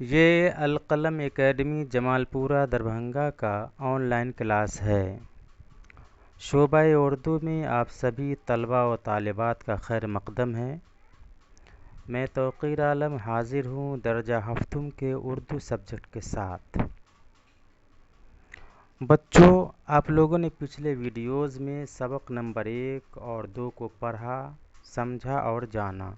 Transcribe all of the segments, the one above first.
یہ القلم اکیڈمی جمال پورہ دربھنگہ کا آن لائن کلاس ہے۔ شعبہ اردو میں آپ سبھی طلباء و طالبات کا خیر مقدم ہے۔ میں توقیر عالم حاضر ہوں درجہ ہفتم کے اردو سبجیکٹ کے ساتھ۔ بچوں، آپ لوگوں نے پچھلے ویڈیوز میں سبق نمبر 1 اور 2 کو پڑھا، سمجھا اور جانا۔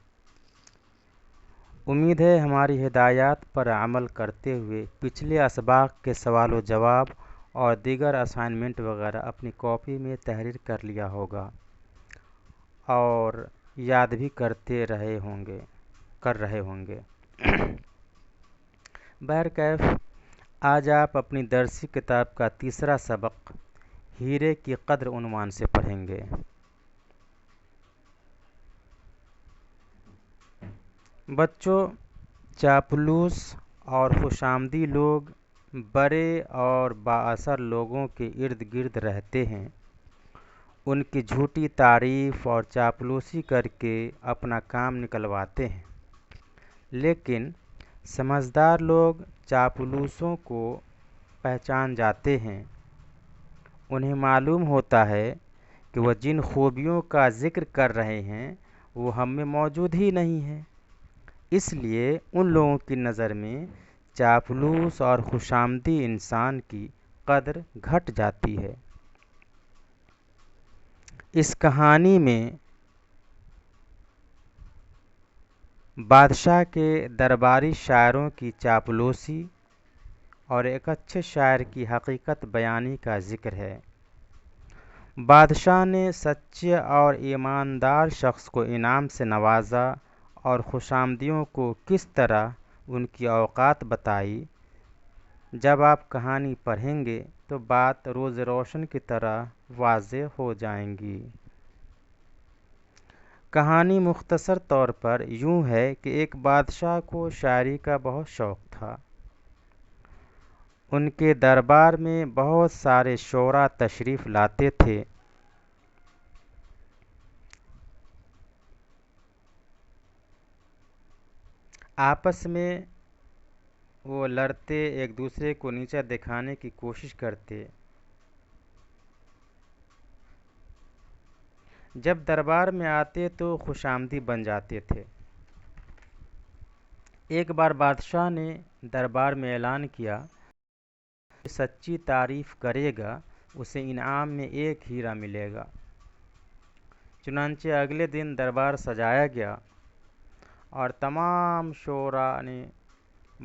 امید ہے ہماری ہدایات پر عمل کرتے ہوئے پچھلے اسباق کے سوال و جواب اور دیگر اسائنمنٹ وغیرہ اپنی کاپی میں تحریر کر لیا ہوگا اور یاد بھی کر رہے ہوں گے۔ بہرکیف آج آپ اپنی درسی کتاب کا تیسرا سبق ہیرے کی قدر عنوان سے پڑھیں گے۔ بچوں، چاپلوس اور خوشامدی لوگ بڑے اور بااثر لوگوں کے ارد گرد رہتے ہیں، ان کی جھوٹی تعریف اور چاپلوسی کر کے اپنا کام نکلواتے ہیں، لیکن سمجھدار لوگ چاپلوسوں کو پہچان جاتے ہیں۔ انہیں معلوم ہوتا ہے کہ وہ جن خوبیوں کا ذکر کر رہے ہیں وہ ہم میں موجود ہی نہیں ہیں، اس لیے ان لوگوں کی نظر میں چاپلوس اور خوشامدی انسان کی قدر گھٹ جاتی ہے۔ اس کہانی میں بادشاہ کے درباری شاعروں کی چاپلوسی اور ایک اچھے شاعر کی حقیقت بیانی کا ذکر ہے۔ بادشاہ نے سچے اور ایماندار شخص کو انعام سے نوازا اور خوشامدیوں کو کس طرح ان کی اوقات بتائی۔ جب آپ کہانی پڑھیں گے تو بات روز روشن کی طرح واضح ہو جائیں گی۔ کہانی مختصر طور پر یوں ہے کہ ایک بادشاہ کو شاعری کا بہت شوق تھا۔ ان کے دربار میں بہت سارے شعراء تشریف لاتے تھے۔ آپس میں وہ لڑتے، ایک دوسرے کو نیچا دکھانے کی کوشش کرتے۔ جب دربار میں آتے تو خوشامدی بن جاتے تھے۔ ایک بار بادشاہ نے دربار میں اعلان کیا کہ سچی تعریف کرے گا اسے انعام میں 1 ہیرا ملے گا۔ چنانچہ اگلے دن دربار سجایا گیا اور تمام شعراء نے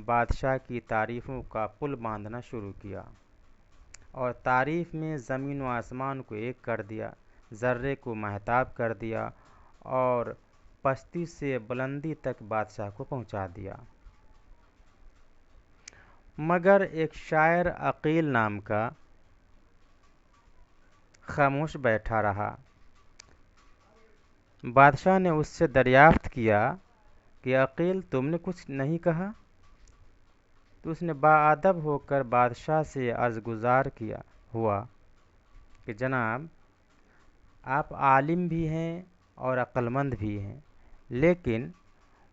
بادشاہ کی تعریفوں کا پل باندھنا شروع کیا اور تعریف میں زمین و آسمان کو ایک کر دیا، ذرے کو مہتاب کر دیا اور پستی سے بلندی تک بادشاہ کو پہنچا دیا۔ مگر ایک شاعر عقیل نام کا خاموش بیٹھا رہا۔ بادشاہ نے اس سے دریافت کیا کہ عقیل، تم نے کچھ نہیں کہا؟ تو اس نے باادب ہو کر بادشاہ سے عرض گزار ہوا کہ جناب، آپ عالم بھی ہیں اور عقلمند بھی ہیں، لیکن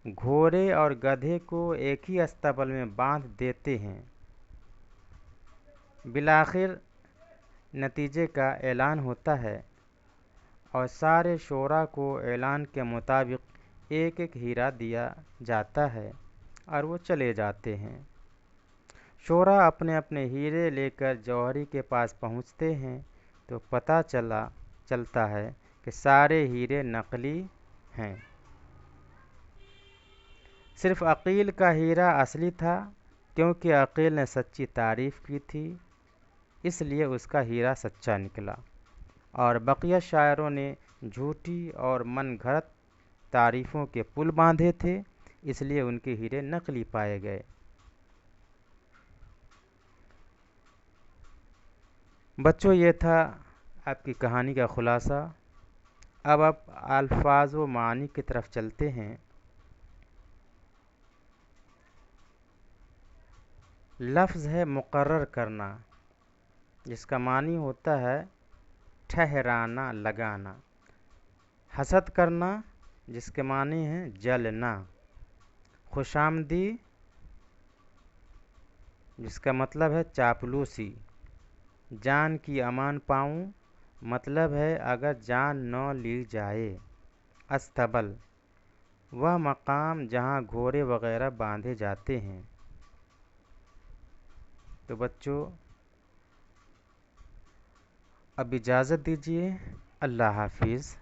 گھوڑے اور گدھے کو ایک ہی استبل میں باندھ دیتے ہیں۔ بالآخر نتیجے کا اعلان ہوتا ہے اور سارے شعراء کو اعلان کے مطابق 1 ہیرا دیا جاتا ہے اور وہ چلے جاتے ہیں۔ شعراء اپنے اپنے ہیرے لے کر جوہری کے پاس پہنچتے ہیں تو پتہ چلتا ہے کہ سارے ہیرے نقلی ہیں۔ صرف عقیل کا ہیرا اصلی تھا، کیونکہ عقیل نے سچی تعریف کی تھی، اس لیے اس کا ہیرا سچا نکلا، اور بقیہ شاعروں نے جھوٹی اور من گھڑت تعریفوں کے پل باندھے تھے، اس لیے ان کے ہیرے نقلی پائے گئے۔ بچوں، یہ تھا آپ کی کہانی کا خلاصہ۔ اب آپ الفاظ و معانی کی طرف چلتے ہیں۔ لفظ ہے مقرر کرنا، جس کا معنی ہوتا ہے ٹھہرانا، لگانا۔ حسد کرنا، جس کے معنی ہے جلنا۔ خوشامدی جس کا مطلب ہے چاپلوسی۔ جان کی امان پاؤں مطلب ہے اگر جان نہ لی جائے۔ استبل، وہ مقام جہاں گھوڑے وغیرہ باندھے جاتے ہیں۔ تو بچوں اب اجازت دیجیے، اللہ حافظ۔